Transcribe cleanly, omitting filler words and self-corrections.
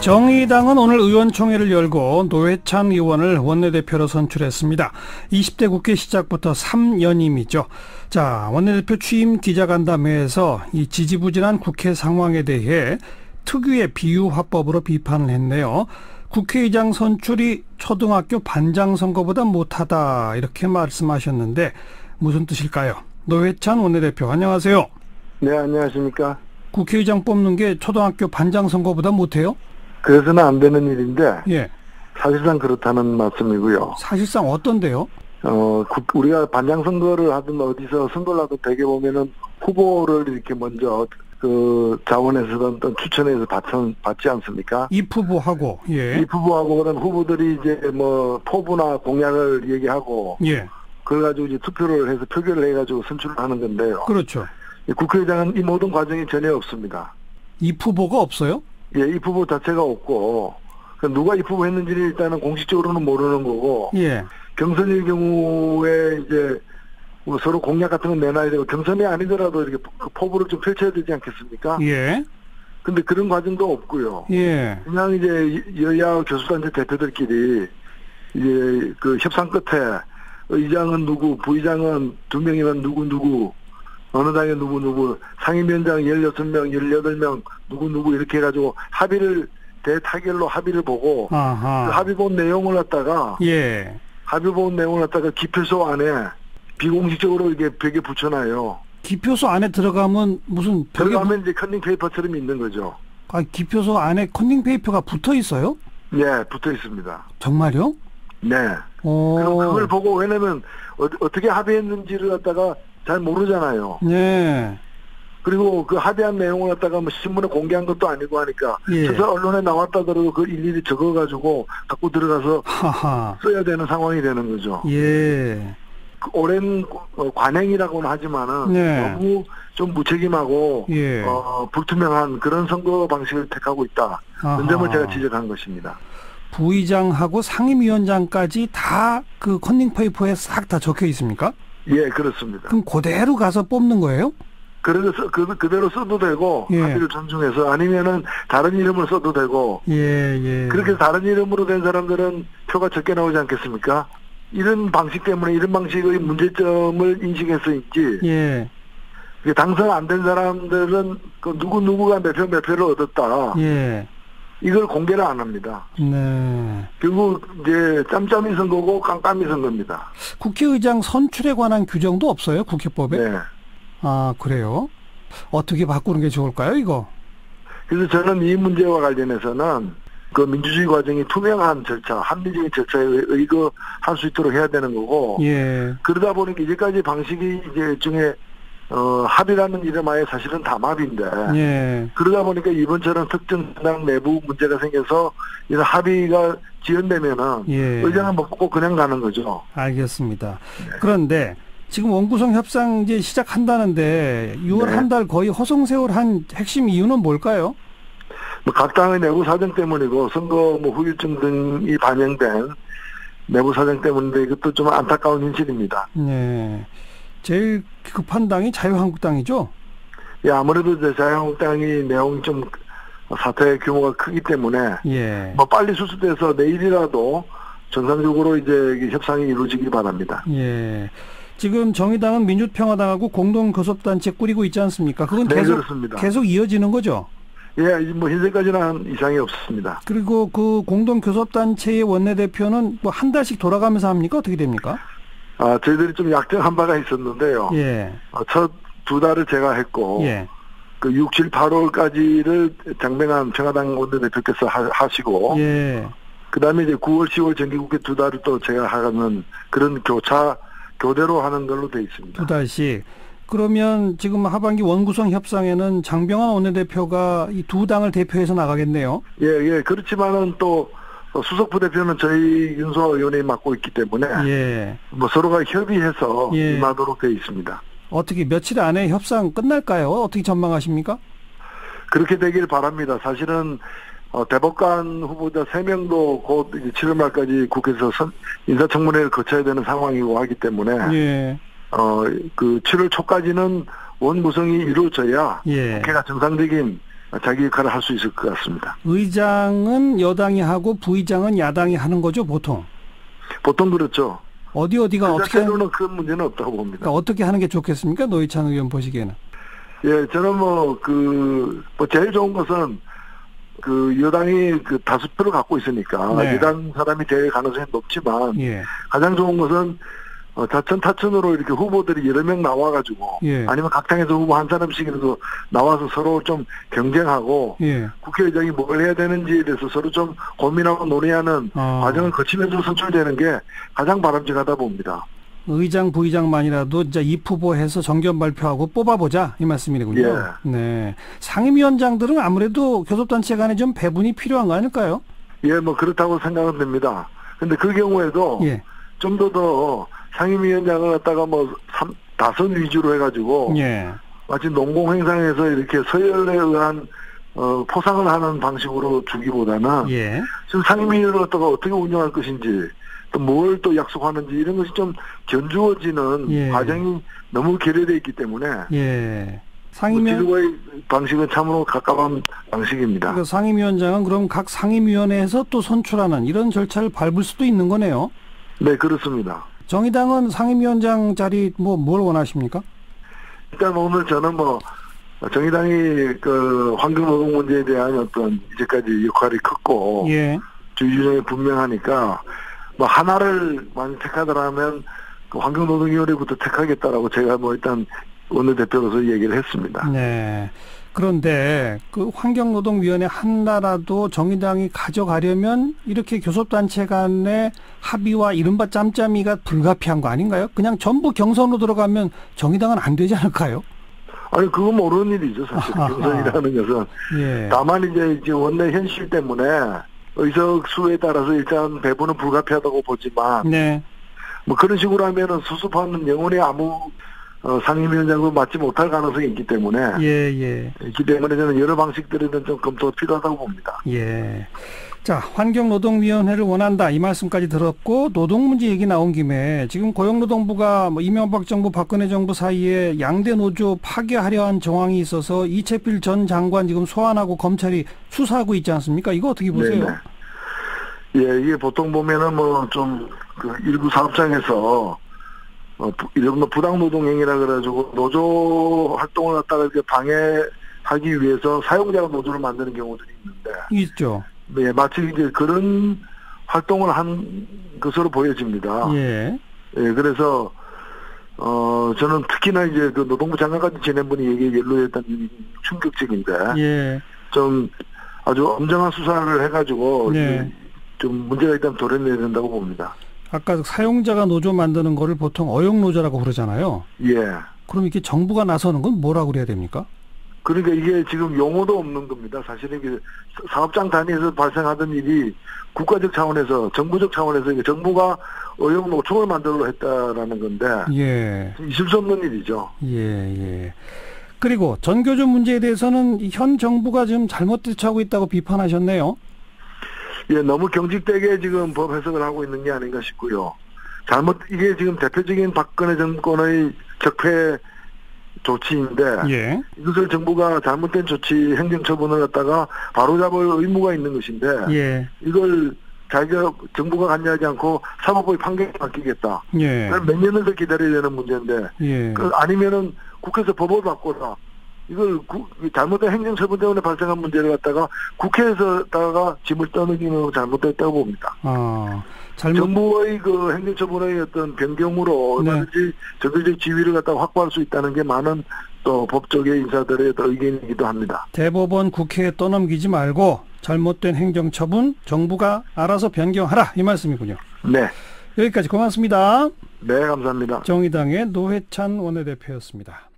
정의당은 오늘 의원총회를 열고 노회찬 의원을 원내대표로 선출했습니다. 20대 국회 시작부터 3연임이죠. 자, 원내대표 취임 기자간담회에서 이 지지부진한 국회 상황에 대해 특유의 비유화법으로 비판을 했네요. 국회의장 선출이 초등학교 반장 선거보다 못하다 이렇게 말씀하셨는데 무슨 뜻일까요? 노회찬 원내대표 안녕하세요. 네, 안녕하십니까. 국회의장 뽑는 게 초등학교 반장 선거보다 못해요? 그래서는 안 되는 일인데 예. 사실상 그렇다는 말씀이고요. 사실상 어떤데요? 우리가 반장 선거를 하든 어디서 선거를 하든 대개 보면은 후보를 이렇게 먼저 그 자원에서든 어떤 추천해서 받지 않습니까? 입후보하고, 예. 입후보하고 그런 후보들이 이제 뭐 포부나 공약을 얘기하고, 예. 그걸 가지고 이제 투표를 해서 표결을 해가지고 선출을 하는 건데요. 그렇죠. 국회의장은 이 모든 과정이 전혀 없습니다. 입후보가 없어요? 예, 입후보 자체가 없고, 누가 입후보 했는지를 일단은 공식적으로는 모르는 거고, 예. 경선일 경우에 이제 뭐 서로 공약 같은 건 내놔야 되고, 경선이 아니더라도 이렇게 포부를 좀 펼쳐야 되지 않겠습니까? 예. 근데 그런 과정도 없고요. 예. 그냥 이제 여야 교수단체 대표들끼리 이제 그 협상 끝에 의장은 누구, 부의장은 2명이면 누구, 어느 당에 누구, 상임위원장 16명, 18명, 누구 이렇게 해가지고 대타결로 합의를 보고, 아하. 그 합의 본 내용을 갖다가, 예. 합의 본 내용을 갖다가 기표소 안에 비공식적으로 이게 벽에 붙여놔요. 기표소 안에 들어가면 무슨 들어가면 이제 컨닝 페이퍼처럼 있는 거죠. 아, 기표소 안에 컨닝 페이퍼가 붙어 있어요? 네, 붙어 있습니다. 정말요? 네. 오. 그럼 그걸 보고, 왜냐면 어떻게 합의했는지를 갖다가 잘 모르잖아요. 네. 그리고 그 합의한 내용을 갖다가 뭐 신문에 공개한 것도 아니고 하니까, 예. 그래서 언론에 나왔다더라도 그 일일이 적어가지고 갖고 들어가서 하하. 써야 되는 상황이 되는 거죠. 예. 그 오랜 관행이라고는 하지만은 네. 너무 좀 무책임하고 예. 불투명한 그런 선거 방식을 택하고 있다. 아하. 그런 점을 제가 지적한 것입니다. 부의장하고 상임위원장까지 다 그 컨닝 페이퍼에 싹 다 적혀 있습니까? 예, 그렇습니다. 그럼 그대로 가서 뽑는 거예요? 그래서 그대로 써도 되고, 예. 합의를 존중해서, 아니면은 다른 이름을 써도 되고, 예. 그렇게 다른 이름으로 된 사람들은 표가 적게 나오지 않겠습니까? 이런 방식 때문에, 이런 방식의 문제점을 인식해서인지, 예. 당선 안 된 사람들은 그 누구가 몇 표를 얻었다. 예. 이걸 공개를 안 합니다. 네. 결국 이제 짬짬이 선거고 깜깜이 선거입니다. 국회의장 선출에 관한 규정도 없어요, 국회법에? 네. 아, 그래요? 어떻게 바꾸는 게 좋을까요, 이거? 그래서 저는 이 문제와 관련해서는 그 민주주의 과정이 투명한 절차, 합리적인 절차에 의거할 수 있도록 해야 되는 거고, 예. 그러다 보니까 이제까지 방식이 이제 일종의 합의라는 이름하에 사실은 담합인데, 예. 그러다 보니까 이번처럼 특정 당 내부 문제가 생겨서 이런 합의가 지연되면은 예. 의장을 못 뽑고 그냥 가는 거죠. 알겠습니다. 네. 그런데 지금 원구성 협상 이제 시작한다는데 6월 네. 한 달 거의 허송세월한 핵심 이유는 뭘까요? 뭐 각 당의 내부 사정 때문이고 선거 뭐 후유증 등이 반영된 내부 사정 때문인데 이것도 좀 안타까운 현실입니다. 네. 제일 급한 당이 자유한국당이죠? 예, 아무래도 자유한국당이 내용이 좀 사태 규모가 크기 때문에 예. 뭐 빨리 수습돼서 내일이라도 정상적으로 이제 협상이 이루어지길 바랍니다. 예. 지금 정의당은 민주평화당하고 공동교섭단체 꾸리고 있지 않습니까? 그건 네, 그렇습니다. 계속 이어지는 거죠? 예, 뭐 현재까지는 이상이 없습니다. 그리고 그 공동교섭단체의 원내대표는 뭐 한 달씩 돌아가면서 합니까? 어떻게 됩니까? 저희들이 좀 약정한 바가 있었는데요. 예. 첫 2달을 제가 했고, 예. 그 6, 7, 8월까지를 장병환 평화당 원내대표께서 하시고, 예. 그 다음에 이제 9월, 10월 정기국회 2달을 또 제가 하는 그런 교대로 하는 걸로 돼 있습니다. 2달씩. 그러면 지금 하반기 원구성 협상에는 장병환 원내대표가 이 두 당을 대표해서 나가겠네요. 예. 그렇지만은 또 수석 부대표는 저희 윤소아 의원이 맡고 있기 때문에 예. 뭐 서로가 협의해서 예. 임하도록 돼 있습니다. 어떻게 며칠 안에 협상 끝날까요? 어떻게 전망하십니까? 그렇게 되길 바랍니다. 사실은 대법관 후보자 3명도 곧 이제 7월 말까지 국회에서 인사청문회를 거쳐야 되는 상황이고 하기 때문에 예. 그 7월 초까지는 원구성이 이루어져야 예. 국회가 정상적인 자기 역할을 할 수 있을 것 같습니다. 의장은 여당이 하고 부의장은 야당이 하는 거죠, 보통? 보통 그렇죠. 어디가 어떻게 자체로는 큰 문제는 없다고 봅니다. 그러니까 어떻게 하는 게 좋겠습니까? 노회찬 의원 보시기에는. 예, 저는 제일 좋은 것은 여당이 다수표를 갖고 있으니까 네. 여당 사람이 될 가능성이 높지만 예. 가장 좋은 것은 자천타천으로 이렇게 후보들이 여러 명 나와가지고 예. 아니면 각 당에서 후보 한 사람씩이라도 나와서 서로 좀 경쟁하고 예. 국회의장이 뭘 해야 되는지에 대해서 서로 좀 고민하고 논의하는 과정을 거치면서 선출되는 게 가장 바람직하다 봅니다. 의장, 부의장만이라도 진짜 입후보해서 정견 발표하고 뽑아보자 이 말씀이군요. 예. 네. 상임위원장들은 아무래도 교섭단체 간에 좀 배분이 필요한 거 아닐까요? 예, 그렇다고 생각은 됩니다. 근데 그 경우에도 예. 좀 더 상임위원장을 갖다가 다선 위주로 해가지고 예. 마치 농공행상에서 이렇게 서열에 의한 포상을 하는 방식으로 주기보다는 예. 지금 상임위를 갖다가 어떻게 운영할 것인지 또 뭘 또 약속하는지 이런 것이 좀 견주어지는 예. 과정이 너무 결여되어 있기 때문에 예. 지금의 방식은 참으로 가까운 방식입니다. 그러니까 상임위원장은 그럼 각 상임위원회에서 또 선출하는 이런 절차를 밟을 수도 있는 거네요. 네, 그렇습니다. 정의당은 상임위원장 자리 뭘 원하십니까? 일단 오늘 저는 정의당이 환경노동 문제에 대한 어떤 이제까지 역할이 컸고 예. 주의점이 분명하니까 하나를 많이 택하더라면 환경노동위원회부터 택하겠다라고 제가 일단 원내대표로서 얘기를 했습니다. 네. 그런데 환경노동위원회 하나라도 정의당이 가져가려면 이렇게 교섭단체 간의 합의와 이른바 짬짬이가 불가피한 거 아닌가요? 그냥 전부 경선으로 들어가면 정의당은 안 되지 않을까요? 아니, 그건 모르는 일이죠, 사실. 경선이라는 것은. 예. 다만 이제 원내 현실 때문에 의석수에 따라서 일단 배분은 불가피하다고 보지만. 네. 그런 식으로 하면은 수습하는 영원히 아무 상임위원장도 맡지 못할 가능성이 있기 때문에. 예. 있기 때문에 저는 여러 방식들에 대한 좀 검토가 필요하다고 봅니다. 예. 자, 환경노동위원회를 원한다 이 말씀까지 들었고 노동 문제 얘기 나온 김에 지금 고용노동부가 이명박 정부 박근혜 정부 사이에 양대 노조 파괴하려 한 정황이 있어서 이채필 전 장관 지금 소환하고 검찰이 수사하고 있지 않습니까? 이거 어떻게 보세요? 네네. 예, 이게 보통 보면은 일부 사업장에서 이런 부당노동 행위라 그래가지고 노조 활동을 갖다가 이렇게 방해하기 위해서 사용자가 노조를 만드는 경우들이 있는데. 있죠. 네, 마치 이제 그런 활동을 한 것으로 보여집니다. 예. 예, 그래서, 저는 특히나 이제 노동부 장관까지 지낸 분이 얘기에 연루했던 충격적인데. 예. 좀 아주 엄정한 수사를 해가지고. 네. 좀 문제가 있다면 도려내야 된다고 봅니다. 아까 사용자가 노조 만드는 거를 보통 어용노조라고 그러잖아요. 예. 그럼 이렇게 정부가 나서는 건 뭐라고 그래야 됩니까? 그러니까 이게 지금 용어도 없는 겁니다. 사실은 이게 사업장 단위에서 발생하던 일이 국가적 차원에서, 정부적 차원에서 이게 정부가 어용노총을 만들어 했다라는 건데. 예. 있을 수 없는 일이죠. 예. 그리고 전교조 문제에 대해서는 현 정부가 지금 잘못 대처하고 있다고 비판하셨네요. 예, 너무 경직되게 지금 법 해석을 하고 있는 게 아닌가 싶고요. 이게 지금 대표적인 박근혜 정권의 적폐 조치인데. 예. 이것을 정부가 잘못된 조치, 행정처분을 갖다가 바로잡을 의무가 있는 것인데. 예. 이걸 정부가 관여하지 않고 사법부의 판결에 맡기겠다. 예. 몇 년을 더 기다려야 되는 문제인데. 예. 아니면은 국회에서 법을 바꿔라. 이걸 잘못된 행정처분 때문에 발생한 문제를 갖다가 국회에서다가 짐을 떠넘기는 잘못됐다고 봅니다. 정부의 행정처분의 어떤 변경으로 얼마든지 정규직 지위를 갖다가 확보할 수 있다는 게 많은 또 법조계 인사들의 의견이기도 합니다. 대법원 국회에 떠넘기지 말고 잘못된 행정처분 정부가 알아서 변경하라 이 말씀이군요. 네. 여기까지 고맙습니다. 네, 감사합니다. 정의당의 노회찬 원내대표였습니다.